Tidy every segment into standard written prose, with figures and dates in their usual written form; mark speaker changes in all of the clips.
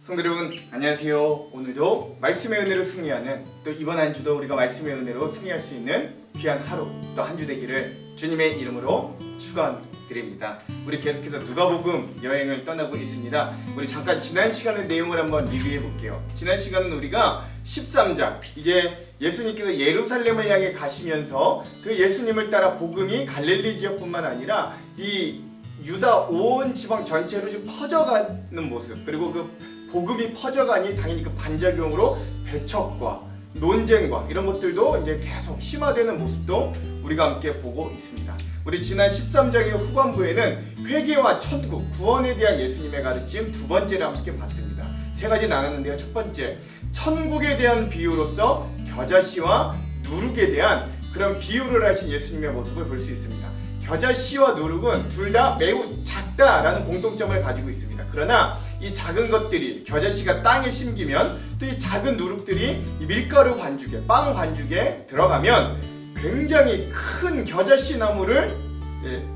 Speaker 1: 성도 여러분 안녕하세요. 오늘도 말씀의 은혜로 승리하는, 또 이번 한 주도 우리가 말씀의 은혜로 승리할 수 있는 귀한 하루, 또 한 주 되기를 주님의 이름으로 축원드립니다. 우리 계속해서 누가복음 여행을 떠나고 있습니다. 우리 잠깐 지난 시간의 내용을 한번 리뷰해 볼게요. 지난 시간은 우리가 13장, 이제 예수님께서 예루살렘을 향해 가시면서 그 예수님을 따라 복음이 갈릴리 지역뿐만 아니라 이 유다 온 지방 전체로 좀 퍼져가는 모습, 그리고 그 복음이 퍼져가니 당연히 그 반작용으로 배척과 논쟁과 이런 것들도 이제 계속 심화되는 모습도 우리가 함께 보고 있습니다. 우리 지난 13장의 후반부에는 회개와 천국, 구원에 대한 예수님의 가르침 두 번째를 함께 봤습니다. 세 가지 나눴는데요. 첫 번째, 천국에 대한 비유로서 겨자씨와 누룩에 대한 그런 비유를 하신 예수님의 모습을 볼 수 있습니다. 겨자씨와 누룩은 둘 다 매우 작다라는 공통점을 가지고 있습니다. 그러나 이 작은 것들이, 겨자씨가 땅에 심기면 또 이 작은 누룩들이 이 밀가루 반죽에, 빵 반죽에 들어가면 굉장히 큰 겨자씨 나무를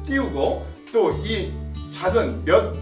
Speaker 1: 띄우고, 또 이 작은 몇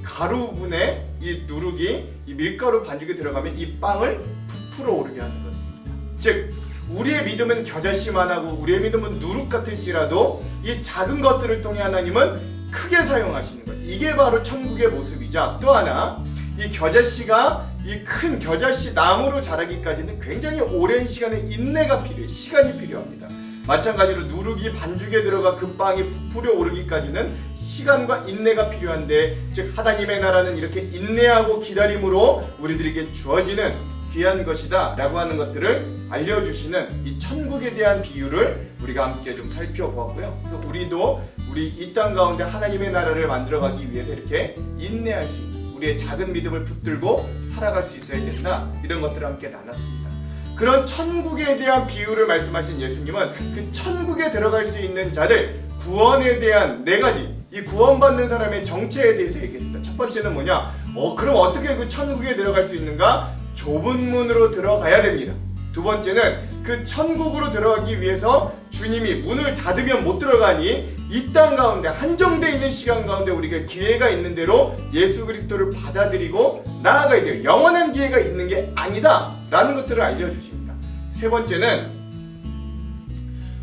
Speaker 1: 가루분의 이 누룩이 이 밀가루 반죽에 들어가면 이 빵을 부풀어 오르게 하는 겁니다. 즉 우리의 믿음은 겨자씨만 하고 우리의 믿음은 누룩 같을지라도 이 작은 것들을 통해 하나님은 크게 사용하시는 것, 이게 바로 천국의 모습이자, 또 하나 이 겨자씨가 이 큰 겨자씨 나무로 자라기까지는 굉장히 오랜 시간의 인내가 필요해요. 시간이 필요합니다. 마찬가지로 누룩이 반죽에 들어가 그 빵이 부풀어 오르기까지는 시간과 인내가 필요한데, 즉 하나님의 나라는 이렇게 인내하고 기다림으로 우리들에게 주어지는 귀한 것이다 라고 하는 것들을 알려주시는 이 천국에 대한 비유를 우리가 함께 좀 살펴보았고요. 그래서 우리도 우리 이 땅 가운데 하나님의 나라를 만들어가기 위해서 이렇게 인내할 수 있는, 우리의 작은 믿음을 붙들고 살아갈 수 있어야 된다, 이런 것들을 함께 나눴습니다. 그런 천국에 대한 비유를 말씀하신 예수님은 그 천국에 들어갈 수 있는 자들, 구원에 대한 네 가지, 이 구원받는 사람의 정체에 대해서 얘기했습니다. 첫 번째는 뭐냐? 그럼 어떻게 그 천국에 들어갈 수 있는가? 좁은 문으로 들어가야 됩니다. 두 번째는 그 천국으로 들어가기 위해서 주님이 문을 닫으면 못 들어가니 이 땅 가운데 한정되어 있는 시간 가운데 우리가 기회가 있는 대로 예수 그리스도를 받아들이고 나아가야 돼요. 영원한 기회가 있는 게 아니다 라는 것들을 알려주십니다. 세 번째는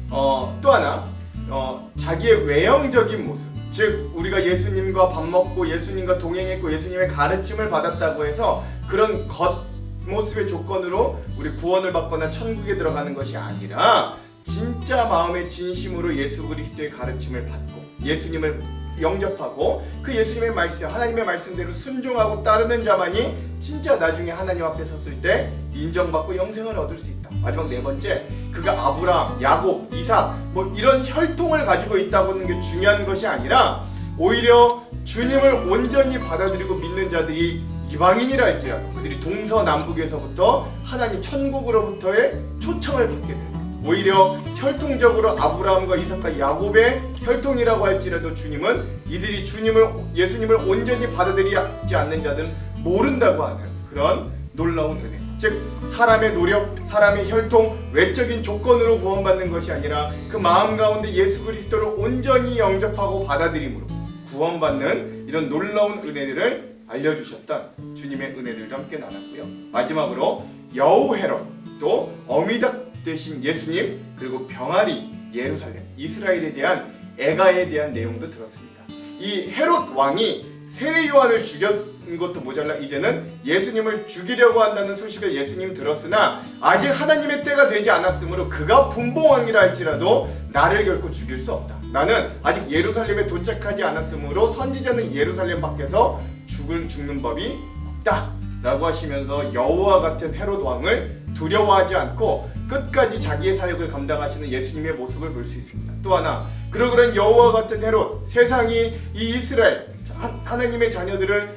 Speaker 1: 또 하나 자기의 외형적인 모습, 즉 우리가 예수님과 밥 먹고 예수님과 동행했고 예수님의 가르침을 받았다고 해서 그런 겉모습의 조건으로 우리 구원을 받거나 천국에 들어가는 것이 아니라 진짜 마음의 진심으로 예수 그리스도의 가르침을 받고 예수님을 영접하고 그 예수님의 말씀, 하나님의 말씀대로 순종하고 따르는 자만이 진짜 나중에 하나님 앞에 섰을 때 인정받고 영생을 얻을 수 있다. 마지막 네 번째, 그가 아브라함, 야곱, 이삭 이런 혈통을 가지고 있다고 하는 게 중요한 것이 아니라 오히려 주님을 온전히 받아들이고 믿는 자들이 이방인이라 할지라도 그들이 동서남북에서부터 하나님 천국으로부터의 초청을 받게 됩니다. 오히려 혈통적으로 아브라함과 이삭과 야곱의 혈통이라고 할지라도 주님은 이들이 예수님을 온전히 받아들이지 않는 자들은 모른다고 하는 그런 놀라운 은혜, 즉 사람의 노력, 사람의 혈통, 외적인 조건으로 구원받는 것이 아니라 그 마음 가운데 예수 그리스도를 온전히 영접하고 받아들임으로 구원받는 이런 놀라운 은혜들을 알려주셨던 주님의 은혜들도 함께 나눴고요. 마지막으로 여우 헤롯, 또 어미닭 되신 예수님, 그리고 병아리 예루살렘, 이스라엘에 대한 애가에 대한 내용도 들었습니다. 이 헤롯 왕이 세례 요한을 죽였은 것도 모자라 이제는 예수님을 죽이려고 한다는 소식을 예수님 들었으나 아직 하나님의 때가 되지 않았으므로 그가 분봉왕이라 할지라도 나를 결코 죽일 수 없다. 나는 아직 예루살렘에 도착하지 않았으므로 선지자는 예루살렘 밖에서 죽는 법이 없다 라고 하시면서 여우와 같은 헤롯 왕을 두려워하지 않고 끝까지 자기의 사역을 감당하시는 예수님의 모습을 볼 수 있습니다. 또 하나, 그런 여우와 같은 헤롯, 세상이 이 이스라엘 하나님의 자녀들을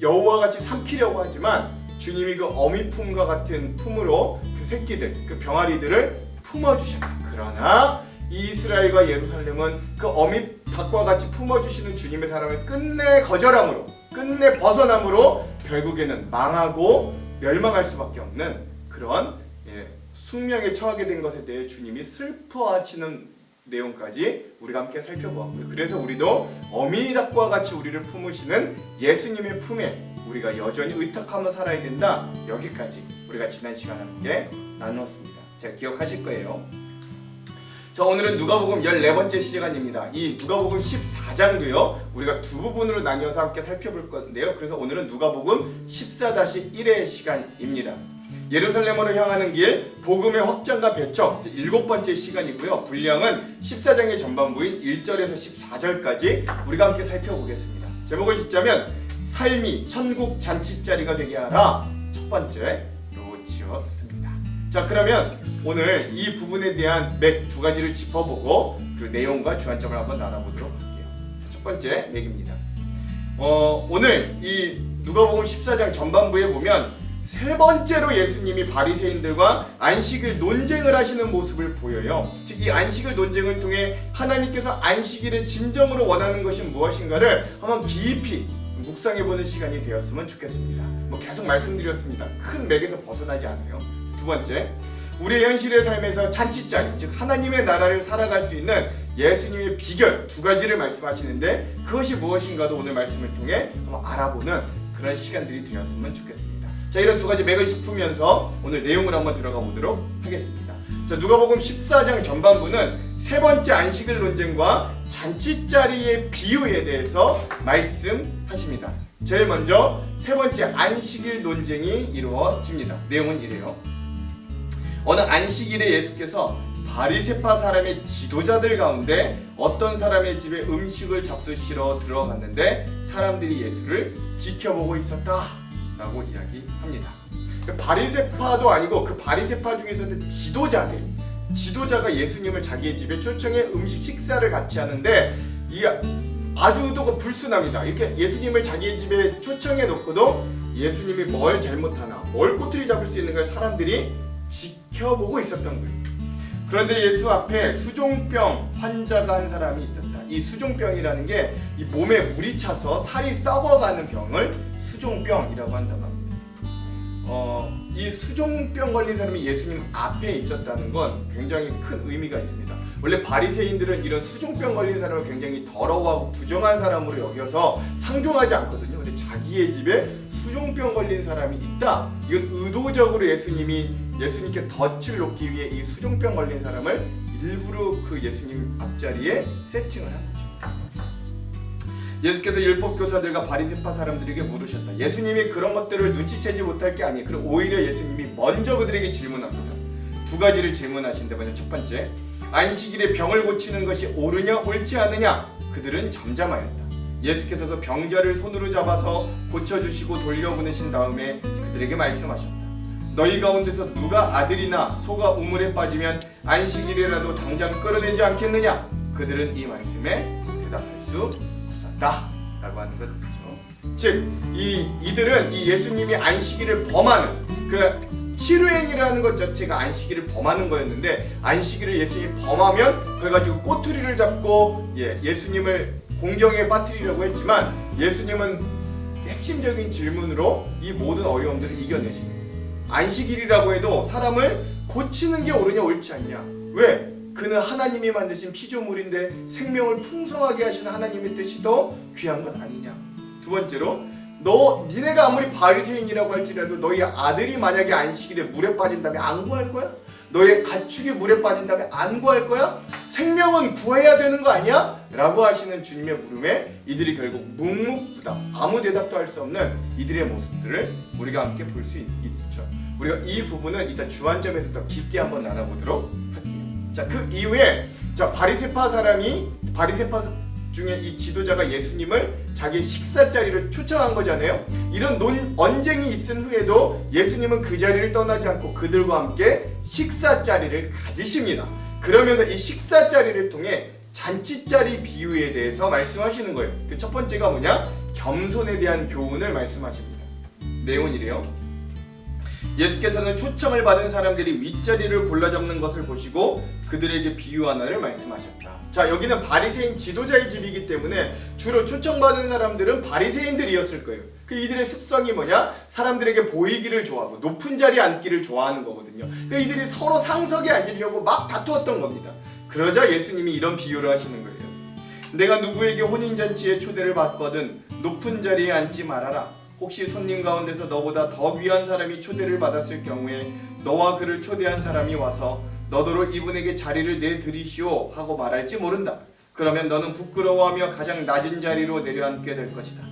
Speaker 1: 여우와 같이 삼키려고 하지만 주님이 그 어미품과 같은 품으로 그 새끼들, 그 병아리들을 품어주셨다. 그러나 이 이스라엘과 예루살렘은 그 어미닭과 같이 품어주시는 주님의 사랑을 끝내 거절함으로, 끝내 벗어남으로 결국에는 망하고 멸망할 수밖에 없는 그런 숙명에 처하게 된 것에 대해 주님이 슬퍼하시는 내용까지 우리가 함께 살펴보았고요. 그래서 우리도 어미닭과 같이 우리를 품으시는 예수님의 품에 우리가 여전히 의탁하며 살아야 된다. 여기까지 우리가 지난 시간 함께 나누었습니다. 잘 기억하실 거예요. 자, 오늘은 누가복음 14번째 시간입니다. 이 누가복음 14장도요 우리가 두 부분으로 나뉘어서 함께 살펴볼 건데요. 그래서 오늘은 누가복음 14-1의 시간입니다. 예루살렘으로 향하는 길, 복음의 확장과 배척 7번째 시간이고요. 분량은 14장의 전반부인 1절에서 14절까지 우리가 함께 살펴보겠습니다. 제목을 짓자면 삶이 천국 잔치자리가 되게 하라, 첫 번째로 지었습니다. 자, 그러면 오늘 이 부분에 대한 맥 두 가지를 짚어보고 그 내용과 주안점을 한번 나눠보도록 할게요. 첫 번째 맥입니다. 오늘 이 누가복음 14장 전반부에 보면 세 번째로 예수님이 바리새인들과 안식일 논쟁을 하시는 모습을 보여요. 즉, 이 안식일 논쟁을 통해 하나님께서 안식일의 진정으로 원하는 것이 무엇인가를 한번 깊이 묵상해보는 시간이 되었으면 좋겠습니다. 계속 말씀드렸습니다. 큰 맥에서 벗어나지 않아요. 두 번째, 우리의 현실의 삶에서 잔치자리, 즉 하나님의 나라를 살아갈 수 있는 예수님의 비결 두 가지를 말씀하시는데 그것이 무엇인가도 오늘 말씀을 통해 한번 알아보는 그런 시간들이 되었으면 좋겠습니다. 자, 이런 두 가지 맥을 짚으면서 오늘 내용을 한번 들어가 보도록 하겠습니다. 자, 누가복음 14장 전반부는 세 번째 안식일 논쟁과 잔치자리의 비유에 대해서 말씀하십니다. 제일 먼저 세 번째 안식일 논쟁이 이루어집니다. 내용은 이래요. 어느 안식일에 예수께서 바리새파 사람의 지도자들 가운데 어떤 사람의 집에 음식을 잡수시러 들어갔는데 사람들이 예수를 지켜보고 있었다 라고 이야기합니다. 바리새파도 아니고 그 바리새파 중에서는 지도자가 예수님을 자기의 집에 초청해 음식 식사를 같이 하는데 이 아주도 불순합니다. 이렇게 예수님을 자기의 집에 초청해 놓고도 예수님이 뭘 잘못하나, 뭘 꼬투리 잡을 수 있는가 사람들이 지켜보고 있었던 거예요. 그런데 예수 앞에 수종병 환자가 한 사람이 있었다. 이 수종병이라는 게 이 몸에 물이 차서 살이 썩어가는 병을 수종병이라고 한다고 합니다. 이 수종병 걸린 사람이 예수님 앞에 있었다는 건 굉장히 큰 의미가 있습니다. 원래 바리새인들은 이런 수종병 걸린 사람을 굉장히 더러워하고 부정한 사람으로 여겨서 상종하지 않거든요. 근데 자기의 집에 수종병 걸린 사람이 있다. 이건 의도적으로 예수님께 덫을 놓기 위해 이 수종병 걸린 사람을 일부러 그 예수님 앞자리에 세팅을 한 거죠. 예수께서 율법교사들과 바리새파 사람들에게 물으셨다. 예수님이 그런 것들을 눈치채지 못할 게 아니에요. 그리고 오히려 예수님이 먼저 그들에게 질문합니다. 두 가지를 질문하신데 먼저 첫 번째, 안식일에 병을 고치는 것이 옳으냐 옳지 않느냐? 그들은 잠잠하였다. 예수께서도 병자를 손으로 잡아서 고쳐주시고 돌려보내신 다음에 그들에게 말씀하셨다. 너희 가운데서 누가 아들이나 소가 우물에 빠지면 안식일이라도 당장 끌어내지 않겠느냐? 그들은 이 말씀에 대답할 수 없었다 라고 하는 거죠. 즉 이들은 이 예수님이 안식일을 범하는 그 치루행이라는 것 자체가 안식일을 범하는 거였는데, 안식일을 예수님이 범하면 그걸 가지고 꼬투리를 잡고 예수님을 공경에 빠뜨리려고 했지만 예수님은 핵심적인 질문으로 이 모든 어려움들을 이겨내십니다. 안식일이라고 해도 사람을 고치는 게 옳으냐 옳지 않냐? 왜? 그는 하나님이 만드신 피조물인데 생명을 풍성하게 하시는 하나님의 뜻이 더 귀한 것 아니냐? 두 번째로, 니네가 아무리 바리새인이라고 할지라도 너희 아들이 만약에 안식일에 물에 빠진다면 안 구할 거야? 너의 가축이 물에 빠진다면 안 구할 거야? 생명은 구해야 되는 거 아니야? 라고 하시는 주님의 물음에 이들이 결국 묵묵부답, 아무 대답도 할 수 없는 이들의 모습들을 우리가 함께 볼 수 있죠. 우리가 이 부분은 이따 주안점에서 더 깊게 한번 나눠보도록 할게요. 자, 그 이후에 바리새파 중에 이 지도자가 예수님을 자기의 식사 자리를 초청한 거잖아요. 이런 언쟁이 있은 후에도 예수님은 그 자리를 떠나지 않고 그들과 함께 식사 자리를 가지십니다. 그러면서 이 식사 자리를 통해 잔치 자리 비유에 대해서 말씀하시는 거예요. 그 첫 번째가 뭐냐? 겸손에 대한 교훈을 말씀하십니다. 내용은 이래요. 예수께서는 초청을 받은 사람들이 윗자리를 골라 잡는 것을 보시고 그들에게 비유 하나를 말씀하셨다. 자, 여기는 바리새인 지도자의 집이기 때문에 주로 초청받은 사람들은 바리새인들이었을 거예요. 이들의 습성이 뭐냐? 사람들에게 보이기를 좋아하고 높은 자리에 앉기를 좋아하는 거거든요. 이들이 서로 상석에 앉으려고 막 다투었던 겁니다. 그러자 예수님이 이런 비유를 하시는 거예요. 내가 누구에게 혼인잔치에 초대를 받거든 높은 자리에 앉지 말아라. 혹시 손님 가운데서 너보다 더 귀한 사람이 초대를 받았을 경우에 너와 그를 초대한 사람이 와서 너더러 이분에게 자리를 내드리시오 하고 말할지 모른다. 그러면 너는 부끄러워하며 가장 낮은 자리로 내려앉게 될 것이다.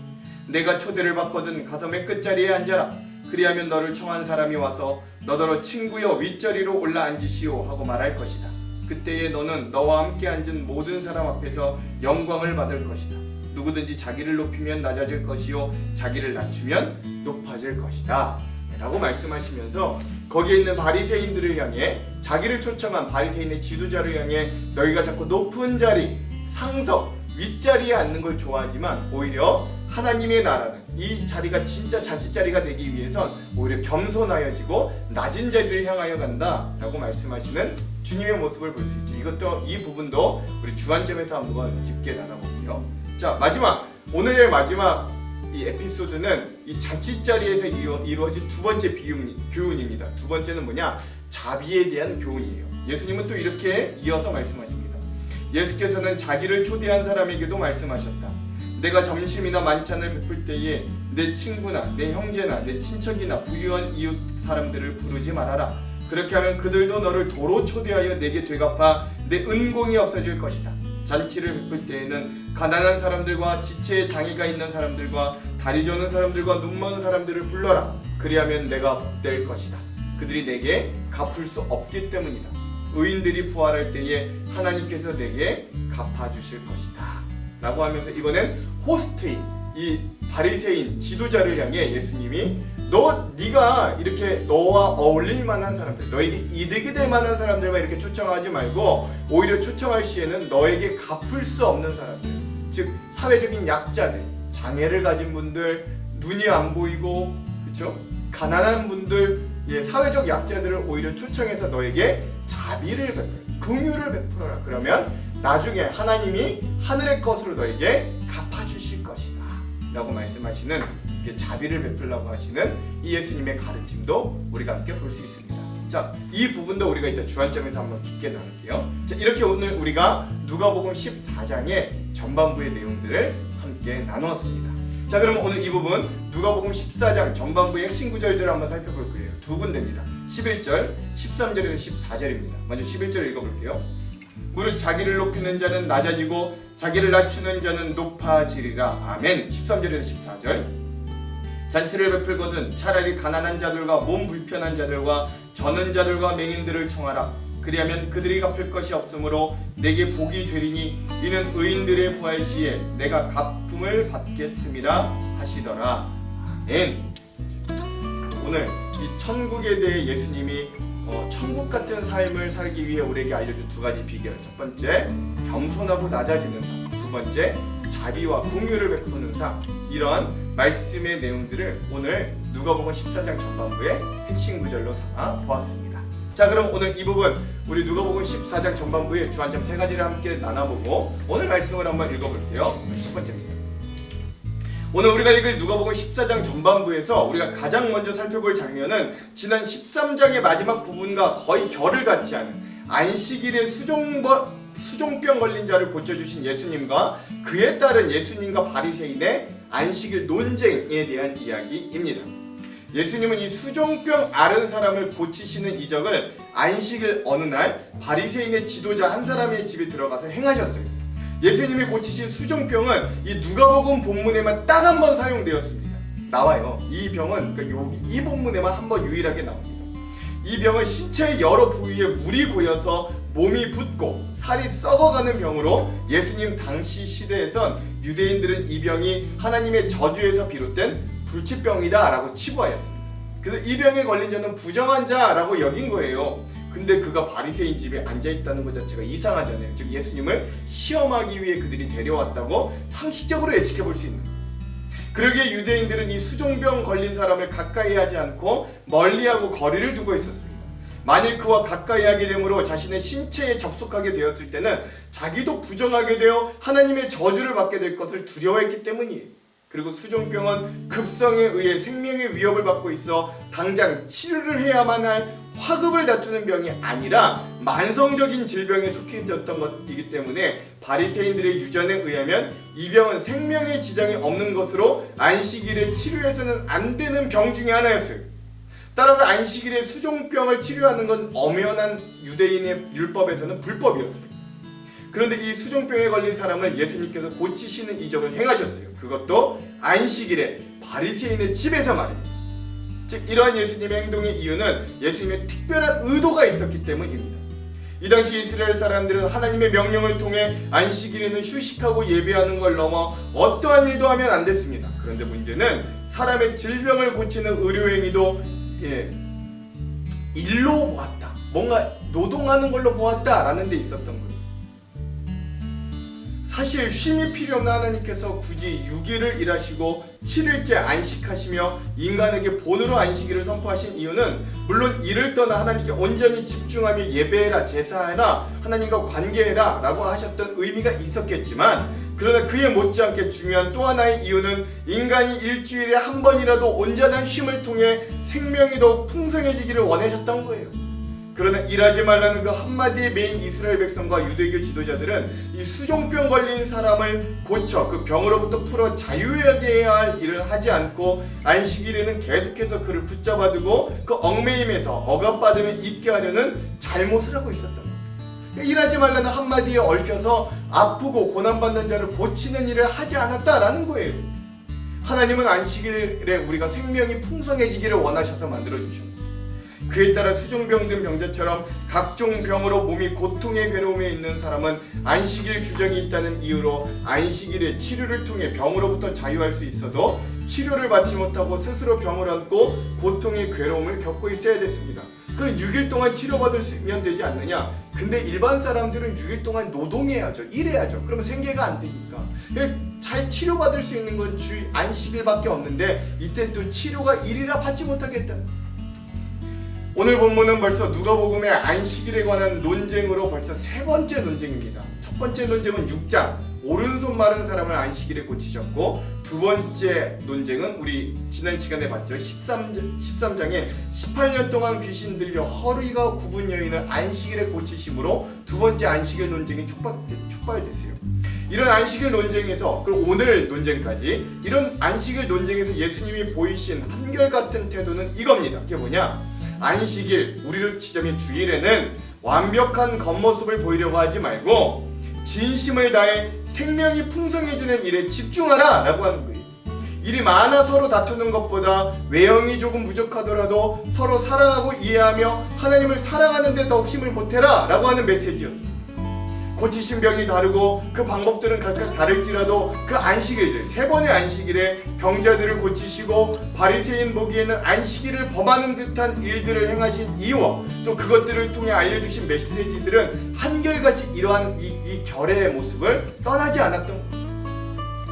Speaker 1: 내가 초대를 받거든 가서 맨 끝자리에 앉아라. 그리하면 너를 청한 사람이 와서 너더러 친구여 윗자리로 올라 앉으시오 하고 말할 것이다. 그때에 너는 너와 함께 앉은 모든 사람 앞에서 영광을 받을 것이다. 누구든지 자기를 높이면 낮아질 것이요 자기를 낮추면 높아질 것이다 라고 말씀하시면서 거기에 있는 바리새인들을 향해, 자기를 초청한 바리새인의 지도자를 향해 너희가 자꾸 높은 자리, 상석, 윗자리에 앉는 걸 좋아하지만 오히려 하나님의 나라는 이 자리가 진짜 잔치자리가 되기 위해선 오히려 겸손하여지고 낮은 자리를 향하여 간다 라고 말씀하시는 주님의 모습을 볼 수 있죠. 이 부분도 우리 주안점에서 한번 깊게 나눠볼게요. 자, 오늘의 마지막 이 에피소드는 이 잔치자리에서 이루어진 두 번째 교훈입니다. 두 번째는 뭐냐? 자비에 대한 교훈이에요. 예수님은 또 이렇게 이어서 말씀하십니다. 예수께서는 자기를 초대한 사람에게도 말씀하셨다. 내가 점심이나 만찬을 베풀 때에 내 친구나 내 형제나 내 친척이나 부유한 이웃 사람들을 부르지 말아라. 그렇게 하면 그들도 너를 도로 초대하여 내게 되갚아 내 은공이 없어질 것이다. 잔치를 베풀 때에는 가난한 사람들과 지체에 장애가 있는 사람들과 다리 저는 사람들과 눈먼 사람들을 불러라. 그리하면 내가 복될 것이다. 그들이 내게 갚을 수 없기 때문이다. 의인들이 부활할 때에 하나님께서 내게 갚아주실 것이다 라고 하면서 이번엔 호스트인 이 바리새인 지도자를 향해 예수님이 네가 이렇게 너와 어울릴 만한 사람들, 너에게 이득이 될 만한 사람들만 이렇게 초청하지 말고 오히려 초청할 시에는 너에게 갚을 수 없는 사람들, 즉 사회적인 약자들, 장애를 가진 분들, 눈이 안 보이고 그렇죠? 가난한 분들, 사회적 약자들을 오히려 초청해서 너에게 자비를 베풀어, 긍휼을 베풀어라. 그러면 나중에 하나님이 하늘의 것으로 너에게 갚아주실 것이다 라고 말씀하시는, 자비를 베풀라고 하시는 이 예수님의 가르침도 우리가 함께 볼 수 있습니다. 자, 이 부분도 우리가 이따 주안점에서 한번 깊게 나눌게요. 자, 이렇게 오늘 우리가 누가복음 14장의 전반부의 내용들을 함께 나누었습니다. 자, 그럼 오늘 이 부분 누가복음 14장 전반부의 핵심 구절들을 한번 살펴볼 거예요. 두 군데입니다. 11절, 13절에서 14절입니다. 먼저 11절 읽어볼게요. 무릇 자기를 높이는 자는 낮아지고 자기를 낮추는 자는 높아지리라. 아멘. 13절에서 14절. 잔치를 베풀거든 차라리 가난한 자들과 몸 불편한 자들과 저는 자들과 맹인들을 청하라. 그리하면 그들이 갚을 것이 없으므로 내게 복이 되리니 이는 의인들의 부활 시에 내가 갚음을 받겠음이라 하시더라. 아멘. 오늘 이 천국에 대해 예수님이 천국 같은 삶을 살기 위해 우리에게 알려준 두 가지 비결. 첫 번째, 겸손하고 낮아지는 삶. 두 번째, 자비와 긍휼을 베푸는 삶. 이런 말씀의 내용들을 오늘 누가복음 14장 전반부의 핵심 구절로 삼아 보았습니다. 자, 그럼 오늘 이 부분 우리 누가복음 14장 전반부의 주안점 세 가지를 함께 나눠보고 오늘 말씀을 한번 읽어볼게요. 첫 번째입니다. 오늘 우리가 읽을 누가복음 14장 전반부에서 우리가 가장 먼저 살펴볼 장면은 지난 13장의 마지막 부분과 거의 결을 같지 않은 안식일에 수종병 걸린 자를 고쳐주신 예수님과 그에 따른 예수님과 바리새인의 안식일 논쟁에 대한 이야기입니다. 예수님은 이 수종병 앓은 사람을 고치시는 이적을 안식일 어느 날 바리새인의 지도자 한 사람의 집에 들어가서 행하셨어요. 예수님이 고치신 수종병은 이 누가복음 본문에만 딱 한 번 사용되었습니다. 나와요. 이 병은 이 본문에만 한 번 유일하게 나옵니다. 이 병은 신체의 여러 부위에 물이 고여서 몸이 붓고 살이 썩어가는 병으로 예수님 당시 시대에선 유대인들은 이 병이 하나님의 저주에서 비롯된 불치병이다 라고 치부하였습니다. 그래서 이 병에 걸린 자는 부정한 자라고 여긴 거예요. 근데 그가 바리새인 집에 앉아있다는 것 자체가 이상하잖아요. 즉 예수님을 시험하기 위해 그들이 데려왔다고 상식적으로 예측해 볼 수 있는 거예요. 그러기에 유대인들은 이 수종병 걸린 사람을 가까이 하지 않고 멀리하고 거리를 두고 있었습니다. 만일 그와 가까이 하게 되므로 자신의 신체에 접속하게 되었을 때는 자기도 부정하게 되어 하나님의 저주를 받게 될 것을 두려워했기 때문이에요. 그리고 수종병은 급성에 의해 생명의 위협을 받고 있어 당장 치료를 해야만 할 화급을 다투는 병이 아니라 만성적인 질병에 속해졌던 것이기 때문에 바리새인들의 유전에 의하면 이 병은 생명의 지장이 없는 것으로 안식일에 치료해서는 안 되는 병 중에 하나였어요. 따라서 안식일에 수종병을 치료하는 건 엄연한 유대인의 율법에서는 불법이었어요. 그런데 이 수종병에 걸린 사람을 예수님께서 고치시는 이적을 행하셨어요. 그것도 안식일에 바리새인의 집에서 말입니다. 즉 이러한 예수님의 행동의 이유는 예수님의 특별한 의도가 있었기 때문입니다. 이 당시 이스라엘 사람들은 하나님의 명령을 통해 안식일에는 휴식하고 예배하는 걸 넘어 어떠한 일도 하면 안 됐습니다. 그런데 문제는 사람의 질병을 고치는 의료행위도 일로 보았다, 뭔가 노동하는 걸로 보았다라는 데 있었던 거예요. 사실 쉼이 필요 없는 하나님께서 굳이 6일을 일하시고 7일째 안식하시며 인간에게 본으로 안식일을 선포하신 이유는 물론 이를 떠나 하나님께 온전히 집중하며 예배해라, 제사해라, 하나님과 관계해라 라고 하셨던 의미가 있었겠지만, 그러나 그에 못지않게 중요한 또 하나의 이유는 인간이 일주일에 한 번이라도 온전한 쉼을 통해 생명이 더욱 풍성해지기를 원하셨던 거예요. 그러나 일하지 말라는 그 한마디에 매인 이스라엘 백성과 유대교 지도자들은 이 수종병 걸린 사람을 고쳐 그 병으로부터 풀어 자유하게 해야 할 일을 하지 않고 안식일에는 계속해서 그를 붙잡아 두고 그 얽매임에서 억압받으며 있게 하려는 잘못을 하고 있었던 겁니다. 일하지 말라는 한마디에 얽혀서 아프고 고난받는 자를 고치는 일을 하지 않았다라는 거예요. 하나님은 안식일에 우리가 생명이 풍성해지기를 원하셔서 만들어주셨습니다. 그에 따라 수종병 든 병자처럼 각종 병으로 몸이 고통의 괴로움에 있는 사람은 안식일 규정이 있다는 이유로 안식일에 치료를 통해 병으로부터 자유할 수 있어도 치료를 받지 못하고 스스로 병을 안고 고통의 괴로움을 겪고 있어야 됐습니다. 그럼 6일 동안 치료받으면 되지 않느냐? 근데 일반 사람들은 6일 동안 노동해야죠. 일해야죠. 그러면 생계가 안 되니까. 잘 치료받을 수 있는 건 주 안식일밖에 없는데 이때 또 치료가 일이라 받지 못하겠다는 거예요. 오늘 본문은 벌써 누가복음의 안식일에 관한 논쟁으로 벌써 세 번째 논쟁입니다. 첫 번째 논쟁은 6장 오른손 마른 사람을 안식일에 고치셨고, 두 번째 논쟁은 우리 지난 시간에 봤죠. 13장에 18년 동안 귀신 들려 허리가 굽은 여인을 안식일에 고치심으로 두 번째 안식일 논쟁이 촉발됐어요. 이런 안식일 논쟁에서, 그리고 오늘 논쟁까지, 이런 안식일 논쟁에서 예수님이 보이신 한결같은 태도는 이겁니다. 그게 뭐냐? 안식일, 우리로 치자면 주일에는 완벽한 겉모습을 보이려고 하지 말고 진심을 다해 생명이 풍성해지는 일에 집중하라 라고 하는 거예요. 일이 많아 서로 다투는 것보다 외형이 조금 부족하더라도 서로 사랑하고 이해하며 하나님을 사랑하는 데 더 힘을 보태라 라고 하는 메시지였습니다. 고치신 병이 다르고 그 방법들은 각각 다를지라도 그 안식일들, 세 번의 안식일에 병자들을 고치시고 바리새인 보기에는 안식일을 범하는 듯한 일들을 행하신 이유와 또 그것들을 통해 알려주신 메시지들은 한결같이 이러한 이 결의 모습을 떠나지 않았던 겁니다.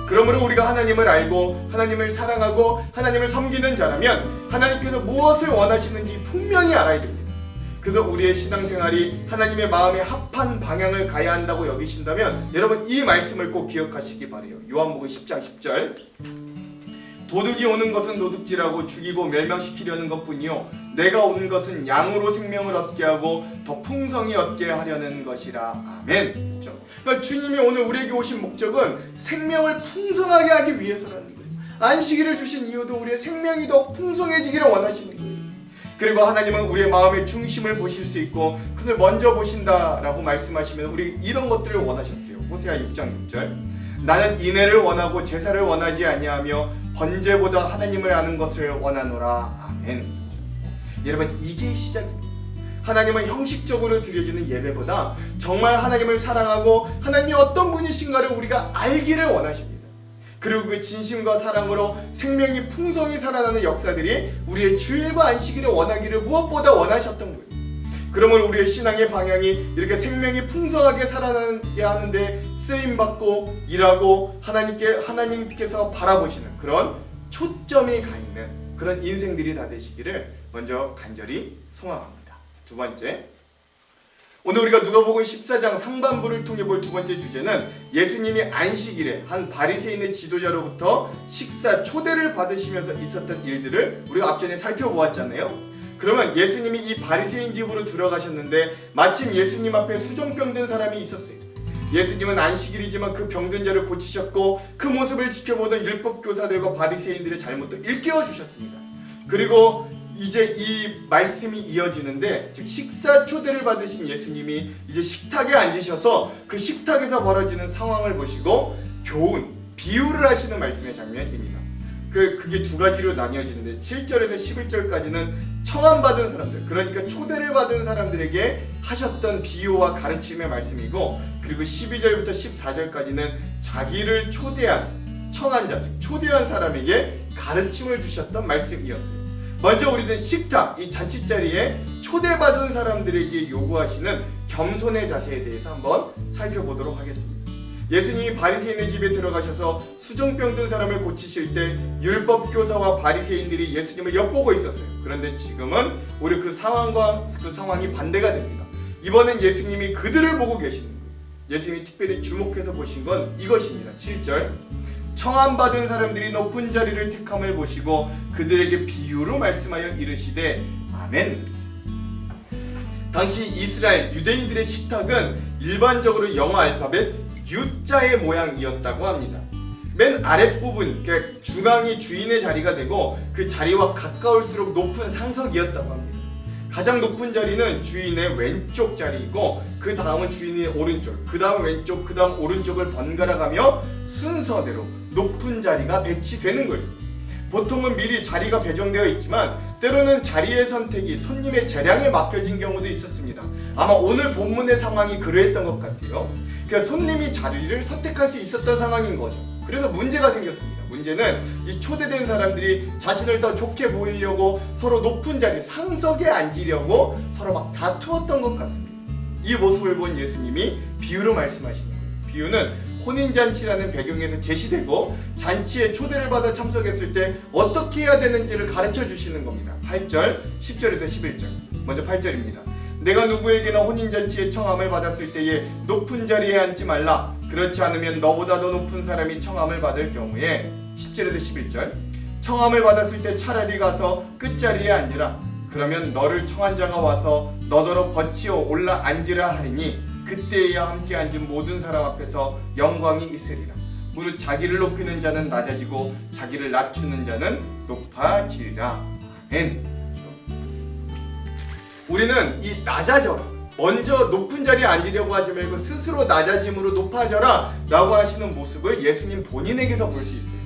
Speaker 1: 그러므로 우리가 하나님을 알고 하나님을 사랑하고 하나님을 섬기는 자라면 하나님께서 무엇을 원하시는지 분명히 알아야 됩니다. 그래서 우리의 신앙생활이 하나님의 마음에 합한 방향을 가야 한다고 여기신다면 여러분 이 말씀을 꼭 기억하시기 바라요. 요한복음 10장 10절, 도둑이 오는 것은 도둑질하고 죽이고 멸망시키려는 것뿐이요 내가 온 것은 양으로 생명을 얻게 하고 더 풍성히 얻게 하려는 것이라. 아멘. 그렇죠? 그러니까 주님이 오늘 우리에게 오신 목적은 생명을 풍성하게 하기 위해서라는 거예요. 안식일을 주신 이유도 우리의 생명이 더 풍성해지기를 원하시는 거예요. 그리고 하나님은 우리의 마음의 중심을 보실 수 있고 그것을 먼저 보신다라고 말씀하시면 우리 이런 것들을 원하셨어요. 호세아 6장 6절, 나는 인애를 원하고 제사를 원하지 아니하며 번제보다 하나님을 아는 것을 원하노라. 아멘. 여러분 이게 시작입니다. 하나님은 형식적으로 드려지는 예배보다 정말 하나님을 사랑하고 하나님이 어떤 분이신가를 우리가 알기를 원하십니다. 그리고 그 진심과 사랑으로 생명이 풍성히 살아나는 역사들이 우리의 주일과 안식일을 원하기를 무엇보다 원하셨던 거예요. 그러면 우리의 신앙의 방향이 이렇게 생명이 풍성하게 살아나게 하는데 쓰임받고 일하고 하나님께서 바라보시는 그런 초점이 가 있는 그런 인생들이 다 되시기를 먼저 간절히 소망합니다. 두 번째, 오늘 우리가 누가복음 14장 상반부를 통해 볼 두 번째 주제는 예수님이 안식일에 한 바리새인의 지도자로부터 식사 초대를 받으시면서 있었던 일들을 우리가 앞전에 살펴보았잖아요. 그러면 예수님이 이 바리새인 집으로 들어가셨는데 마침 예수님 앞에 수종병 든 사람이 있었어요. 예수님은 안식일이지만 그 병든 자를 고치셨고 그 모습을 지켜보던 율법교사들과 바리새인들의 잘못도 일깨워 주셨습니다. 그리고 이제 이 말씀이 이어지는데, 즉 식사 초대를 받으신 예수님이 이제 식탁에 앉으셔서 그 식탁에서 벌어지는 상황을 보시고 교훈, 비유를 하시는 말씀의 장면입니다. 그게 두 가지로 나뉘어지는데 7절에서 11절까지는 청함받은 사람들, 그러니까 초대를 받은 사람들에게 하셨던 비유와 가르침의 말씀이고, 그리고 12절부터 14절까지는 자기를 초대한 청한 자, 즉 초대한 사람에게 가르침을 주셨던 말씀이었어요. 먼저 우리는 식탁, 이 잔치자리에 초대받은 사람들에게 요구하시는 겸손의 자세에 대해서 한번 살펴보도록 하겠습니다. 예수님이 바리새인의 집에 들어가셔서 수종병 든 사람을 고치실 때 율법교사와 바리새인들이 예수님을 엿보고 있었어요. 그런데 지금은 오히려 그 상황이 반대가 됩니다. 이번엔 예수님이 그들을 보고 계시는 거예요. 예수님이 특별히 주목해서 보신 건 이것입니다. 7절, 청함받은 사람들이 높은 자리를 택함을 보시고 그들에게 비유로 말씀하여 이르시되 아멘. 당시 이스라엘 유대인들의 식탁은 일반적으로 영어 알파벳 U자의 모양이었다고 합니다. 맨 아랫부분, 중앙이 주인의 자리가 되고 그 자리와 가까울수록 높은 상석이었다고 합니다. 가장 높은 자리는 주인의 왼쪽 자리이고 그 다음은 주인의 오른쪽, 그 다음 왼쪽, 그 다음 오른쪽을 번갈아가며 순서대로 높은 자리가 배치되는 거예요. 보통은 미리 자리가 배정되어 있지만 때로는 자리의 선택이 손님의 재량에 맡겨진 경우도 있었습니다. 아마 오늘 본문의 상황이 그러했던 것 같아요. 그러니까 손님이 자리를 선택할 수 있었던 상황인 거죠. 그래서 문제가 생겼습니다. 문제는 이 초대된 사람들이 자신을 더 좋게 보이려고 서로 높은 자리, 상석에 앉으려고 서로 막 다투었던 것 같습니다. 이 모습을 본 예수님이 비유로 말씀하시는 거예요. 비유는 혼인잔치라는 배경에서 제시되고 잔치에 초대를 받아 참석했을 때 어떻게 해야 되는지를 가르쳐 주시는 겁니다. 8절, 10절에서 11절. 먼저 8절입니다. 내가 누구에게나 혼인잔치에 청함을 받았을 때에 높은 자리에 앉지 말라. 그렇지 않으면 너보다 더 높은 사람이 청함을 받을 경우에 10절에서 11절. 청함을 받았을 때 차라리 가서 끝자리에 앉으라. 그러면 너를 청한 자가 와서 너더러 거치어 올라 앉으라 하리니 그때에야 함께 앉은 모든 사람 앞에서 영광이 있으리라. 무릇 자기를 높이는 자는 낮아지고 자기를 낮추는 자는 높아지리라. 아멘. 우리는 이 낮아져라, 먼저 높은 자리에 앉으려고 하지 말고 스스로 낮아짐으로 높아져라 라고 하시는 모습을 예수님 본인에게서 볼 수 있어요.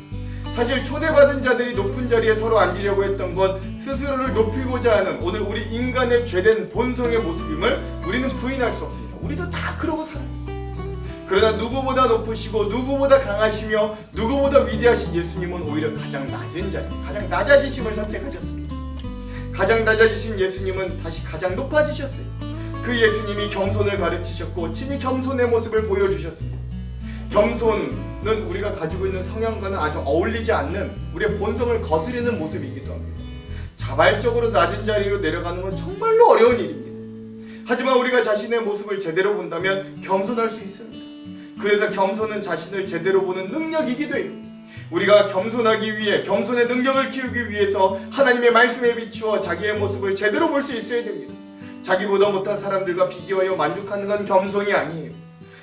Speaker 1: 사실 초대받은 자들이 높은 자리에 서로 앉으려고 했던 건 스스로를 높이고자 하는 오늘 우리 인간의 죄된 본성의 모습임을 우리는 부인할 수 없습니다. 우리도 다 그러고 살아요. 그러나 누구보다 높으시고 누구보다 강하시며 누구보다 위대하신 예수님은 오히려 가장 낮은 자리, 가장 낮아지심을 선택하셨습니다. 가장 낮아지신 예수님은 다시 가장 높아지셨어요. 그 예수님이 겸손을 가르치셨고 친히 겸손의 모습을 보여주셨습니다. 겸손은 우리가 가지고 있는 성향과는 아주 어울리지 않는 우리의 본성을 거스르는 모습이기도 합니다. 자발적으로 낮은 자리로 내려가는 건 정말로 어려운 일입니다. 하지만 우리가 자신의 모습을 제대로 본다면 겸손할 수 있습니다. 그래서 겸손은 자신을 제대로 보는 능력이기도 해요. 우리가 겸손하기 위해, 겸손의 능력을 키우기 위해서 하나님의 말씀에 비추어 자기의 모습을 제대로 볼 수 있어야 됩니다. 자기보다 못한 사람들과 비교하여 만족하는 건 겸손이 아니에요.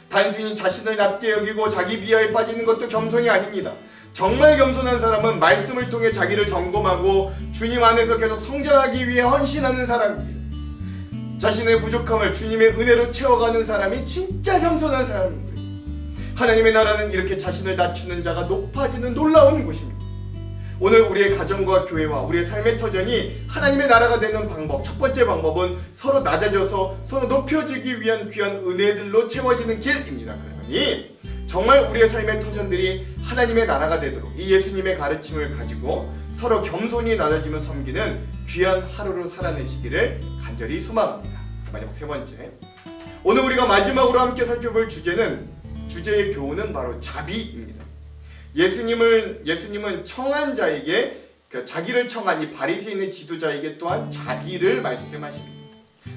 Speaker 1: 단순히 자신을 낮게 여기고 자기 비하에 빠지는 것도 겸손이 아닙니다. 정말 겸손한 사람은 말씀을 통해 자기를 점검하고 주님 안에서 계속 성장하기 위해 헌신하는 사람입니다. 자신의 부족함을 주님의 은혜로 채워가는 사람이 진짜 겸손한 사람입니다. 하나님의 나라는 이렇게 자신을 낮추는 자가 높아지는 놀라운 곳입니다. 오늘 우리의 가정과 교회와 우리의 삶의 터전이 하나님의 나라가 되는 방법, 첫 번째 방법은 서로 낮아져서 서로 높여지기 위한 귀한 은혜들로 채워지는 길입니다. 그러니 정말 우리의 삶의 터전들이 하나님의 나라가 되도록 이 예수님의 가르침을 가지고 서로 겸손히 낮아지며 섬기는 귀한 하루로 살아내시기를 간절히 소망합니다. 마지막 세 번째, 오늘 우리가 마지막으로 함께 살펴볼 주제의 교훈은 바로 자비입니다. 예수님은 청한 자에게, 자기를 청한 이 바리새인의 지도자에게 또한 자비를 말씀하십니다.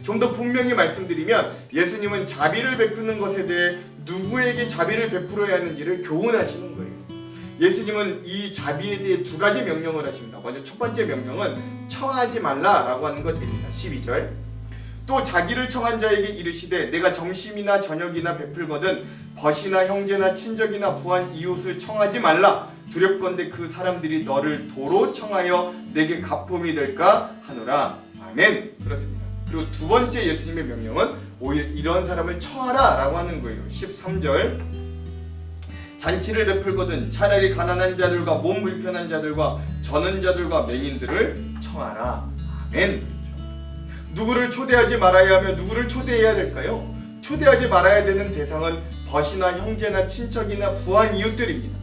Speaker 1: 좀 더 분명히 말씀드리면 예수님은 자비를 베푸는 것에 대해 누구에게 자비를 베풀어야 하는지를 교훈하시는 거예요. 예수님은 이 자비에 대해 두 가지 명령을 하십니다. 먼저 첫 번째 명령은 청하지 말라라고 하는 것입니다. 12절. 또 자기를 청한 자에게 이르시되 내가 점심이나 저녁이나 베풀거든 벗이나 형제나 친족이나 부한 이웃을 청하지 말라. 두렵건대 그 사람들이 너를 도로 청하여 내게 갚음이 될까 하노라. 아멘. 그렇습니다. 그리고 두 번째 예수님의 명령은 오히려 이런 사람을 청하라 라고 하는 거예요. 13절. 잔치를 베풀거든 차라리 가난한 자들과 몸 불편한 자들과 저는 자들과 맹인들을 청하라. 아멘. 누구를 초대하지 말아야 하며 누구를 초대해야 될까요? 초대하지 말아야 되는 대상은 벗이나 형제나 친척이나 부한 이웃들입니다.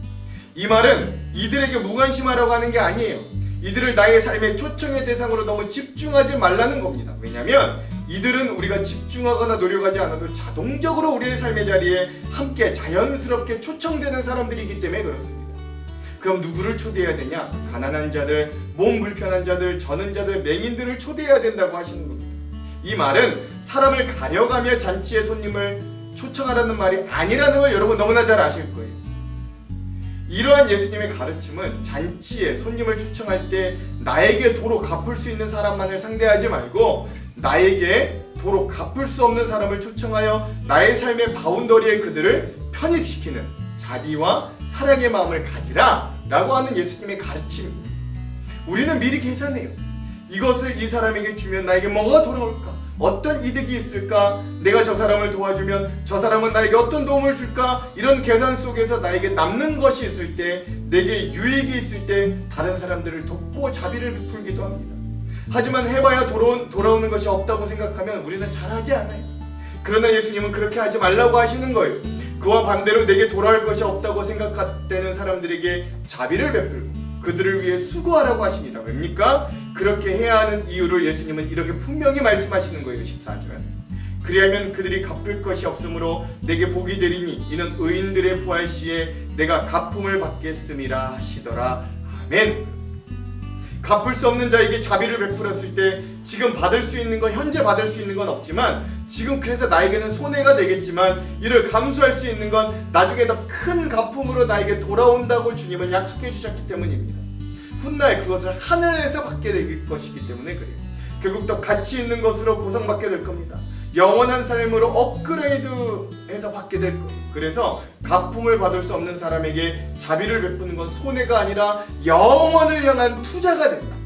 Speaker 1: 이 말은 이들에게 무관심하라고 하는 게 아니에요. 이들을 나의 삶의 초청의 대상으로 너무 집중하지 말라는 겁니다. 왜냐하면 이들은 우리가 집중하거나 노력하지 않아도 자동적으로 우리의 삶의 자리에 함께 자연스럽게 초청되는 사람들이기 때문에 그렇습니다. 그럼 누구를 초대해야 되냐? 가난한 자들, 몸 불편한 자들, 저는 자들, 맹인들을 초대해야 된다고 하시는 겁니다. 이 말은 사람을 가려가며 잔치의 손님을 초청하라는 말이 아니라는 걸 여러분 너무나 잘 아실 거예요. 이러한 예수님의 가르침은 잔치에 손님을 초청할 때 나에게 도로 갚을 수 있는 사람만을 상대하지 말고 나에게 도로 갚을 수 없는 사람을 초청하여 나의 삶의 바운더리에 그들을 편입시키는 자비와 사랑의 마음을 가지라 라고 하는 예수님의 가르침입니다. 우리는 미리 계산해요. 이것을 이 사람에게 주면 나에게 뭐가 돌아올까? 어떤 이득이 있을까? 내가 저 사람을 도와주면 저 사람은 나에게 어떤 도움을 줄까? 이런 계산 속에서 나에게 남는 것이 있을 때, 내게 유익이 있을 때 다른 사람들을 돕고 자비를 베풀기도 합니다. 하지만 해봐야 돌아오는 것이 없다고 생각하면 우리는 잘하지 않아요. 그러나 예수님은 그렇게 하지 말라고 하시는 거예요. 그와 반대로 내게 돌아올 것이 없다고 생각되는 사람들에게 자비를 베풀고 그들을 위해 수고하라고 하십니다. 왜입니까? 그렇게 해야 하는 이유를 예수님은 이렇게 분명히 말씀하시는 거예요. 14절. 그리하면 그들이 갚을 것이 없으므로 내게 복이 되리니 이는 의인들의 부활 시에 내가 갚음을 받겠음이라 하시더라. 아멘. 갚을 수 없는 자에게 자비를 베풀었을 때 지금 받을 수 있는 건, 현재 받을 수 있는 건 없지만 지금 그래서 나에게는 손해가 되겠지만 이를 감수할 수 있는 건 나중에 더 큰 갚음으로 나에게 돌아온다고 주님은 약속해 주셨기 때문입니다. 훗날 그것을 하늘에서 받게 될 것이기 때문에 그래요. 결국 더 가치 있는 것으로 보상받게 될 겁니다. 영원한 삶으로 업그레이드해서 받게 될 거예요. 그래서 갚음을 받을 수 없는 사람에게 자비를 베푸는 건 손해가 아니라 영원을 향한 투자가 된다.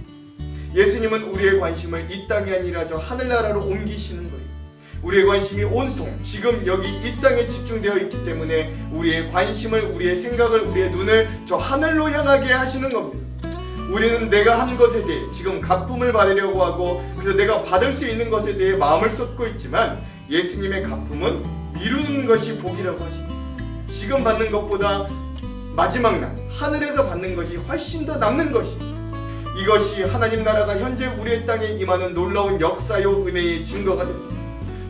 Speaker 1: 예수님은 우리의 관심을 이 땅이 아니라 저 하늘나라로 옮기시는 거예요. 우리의 관심이 온통 지금 여기 이 땅에 집중되어 있기 때문에 우리의 관심을, 우리의 생각을, 우리의 눈을 저 하늘로 향하게 하시는 겁니다. 우리는 내가 한 것에 대해 지금 갚음을 받으려고 하고 그래서 내가 받을 수 있는 것에 대해 마음을 쏟고 있지만 예수님의 갚음은 미루는 것이 복이라고 하십니다. 지금 받는 것보다 마지막 날 하늘에서 받는 것이 훨씬 더 남는 것입니다. 이것이 하나님 나라가 현재 우리의 땅에 임하는 놀라운 역사요 은혜의 증거가 됩니다.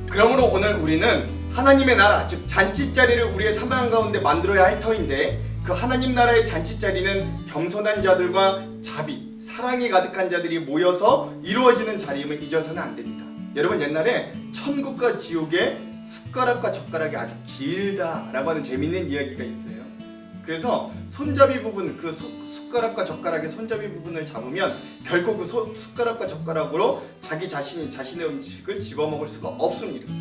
Speaker 1: 그러므로 오늘 우리는 하나님의 나라, 즉 잔치자리를 우리의 삶 가운데 만들어야 할 터인데 그 하나님 나라의 잔치자리는 겸손한 자들과 자비, 사랑이 가득한 자들이 모여서 이루어지는 자리임을 잊어서는 안 됩니다. 여러분 옛날에 천국과 지옥의 숟가락과 젓가락이 아주 길다라고 하는 재밌는 이야기가 있어요. 그래서 손잡이 부분, 그 숟가락과 젓가락의 손잡이 부분을 잡으면 결코 그 숟가락과 젓가락으로 자기 자신이 자신의 음식을 집어먹을 수가 없습니다.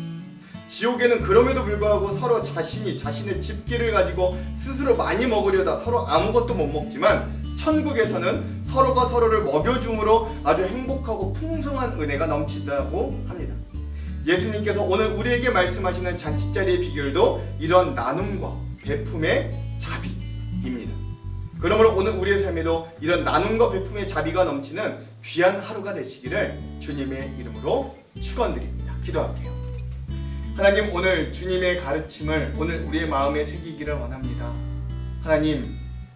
Speaker 1: 지옥에는 그럼에도 불구하고 서로 자신이 자신의 집기를 가지고 스스로 많이 먹으려다 서로 아무것도 못 먹지만 천국에서는 서로가 서로를 먹여줌으로 아주 행복하고 풍성한 은혜가 넘친다고 합니다. 예수님께서 오늘 우리에게 말씀하시는 잔치자리의 비결도 이런 나눔과 베품의 자비입니다. 그러므로 오늘 우리의 삶에도 이런 나눔과 베품의 자비가 넘치는 귀한 하루가 되시기를 주님의 이름으로 축원드립니다. 기도할게요. 하나님, 오늘 주님의 가르침을 오늘 우리의 마음에 새기기를 원합니다. 하나님,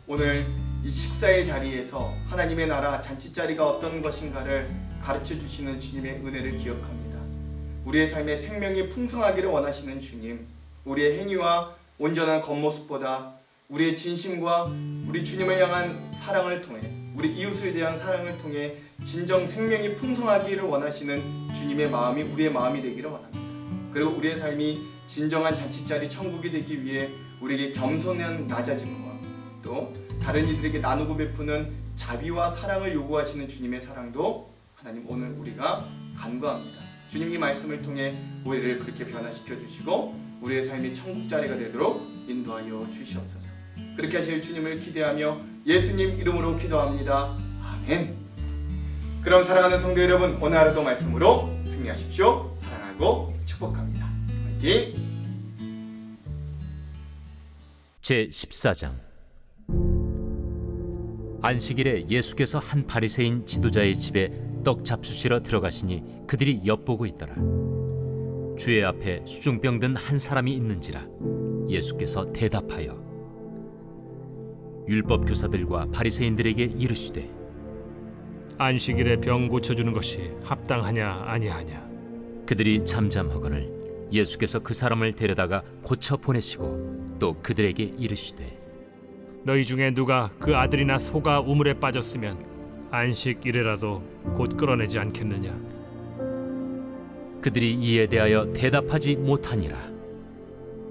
Speaker 1: 오늘 이 식사의 자리에서 하나님의 나라 잔치자리가 어떤 것인가를 가르쳐 주시는 주님의 은혜를 기억합니다. 우리의 삶의 생명이 풍성하기를 원하시는 주님, 우리의 행위와 온전한 겉모습보다 우리의 진심과 우리 주님을 향한 사랑을 통해, 우리 이웃을 대한 사랑을 통해 진정 생명이 풍성하기를 원하시는 주님의 마음이 우리의 마음이 되기를 원합니다. 그리고 우리의 삶이 진정한 잔치자리 천국이 되기 위해 우리에게 겸손한 낮아짐과 또 다른 이들에게 나누고 베푸는 자비와 사랑을 요구하시는 주님의 사랑도 하나님 오늘 우리가 간구합니다. 주님의 말씀을 통해 우리를 그렇게 변화시켜 주시고 우리의 삶이 천국자리가 되도록 인도하여 주시옵소서. 그렇게 하실 주님을 기대하며 예수님 이름으로 기도합니다. 아멘. 그럼 사랑하는 성도 여러분, 오늘 하루도 말씀으로 승리하십시오. 사랑하고 축복합니다. 화이팅!
Speaker 2: 제14장. 안식일에 예수께서 한 바리새인 지도자의 집에 떡 잡수시러 들어가시니 그들이 엿보고 있더라. 주의 앞에 수중병 든 한 사람이 있는지라. 예수께서 대답하여 율법 교사들과 바리새인들에게 이르시되
Speaker 3: 안식일에 병 고쳐주는 것이 합당하냐 아니하냐.
Speaker 2: 그들이 잠잠하거늘 예수께서 그 사람을 데려다가 고쳐 보내시고 또 그들에게 이르시되
Speaker 3: 너희 중에 누가 그 아들이나 소가 우물에 빠졌으면 안식일에라도 곧 끌어내지 않겠느냐.
Speaker 2: 그들이 이에 대하여 대답하지 못하니라.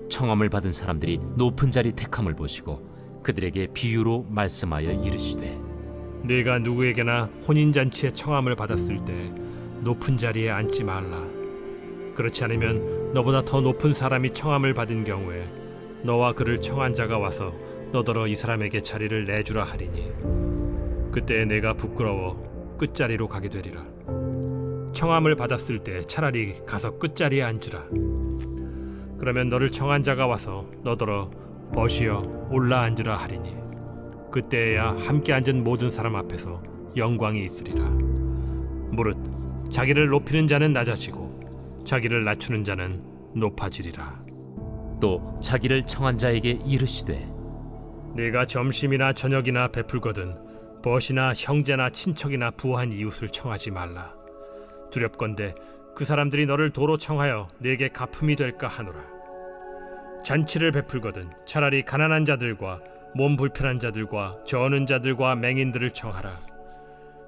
Speaker 2: 청함을 받은 사람들이 높은 자리 택함을 보시고 그들에게 비유로 말씀하여 이르시되
Speaker 3: 네가 누구에게나 혼인잔치에 청함을 받았을 때 높은 자리에 앉지 말라. 그렇지 않으면 너보다 더 높은 사람이 청함을 받은 경우에 너와 그를 청한 자가 와서 너더러 이 사람에게 자리를 내주라 하리니 그때 내가 부끄러워 끝자리로 가게 되리라. 청함을 받았을 때 차라리 가서 끝자리에 앉으라. 그러면 너를 청한 자가 와서 너더러 벗이여 올라 앉으라 하리니 그때야 함께 앉은 모든 사람 앞에서 영광이 있으리라. 무릇 자기를 높이는 자는 낮아지고 자기를 낮추는 자는 높아지리라.
Speaker 2: 또 자기를 청한 자에게 이르시되
Speaker 3: 네가 점심이나 저녁이나 베풀거든 벗이나 형제나 친척이나 부한 이웃을 청하지 말라. 두렵건대 그 사람들이 너를 도로 청하여 네게 갚음이 될까 하노라. 잔치를 베풀거든 차라리 가난한 자들과 몸 불편한 자들과 저는 자들과 맹인들을 청하라.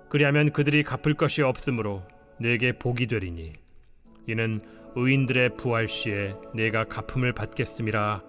Speaker 3: 그리하면 그들이 갚을 것이 없으므로 네게 복이 되리니 이는 의인들의 부활 시에 네가 갚음을 받겠음이라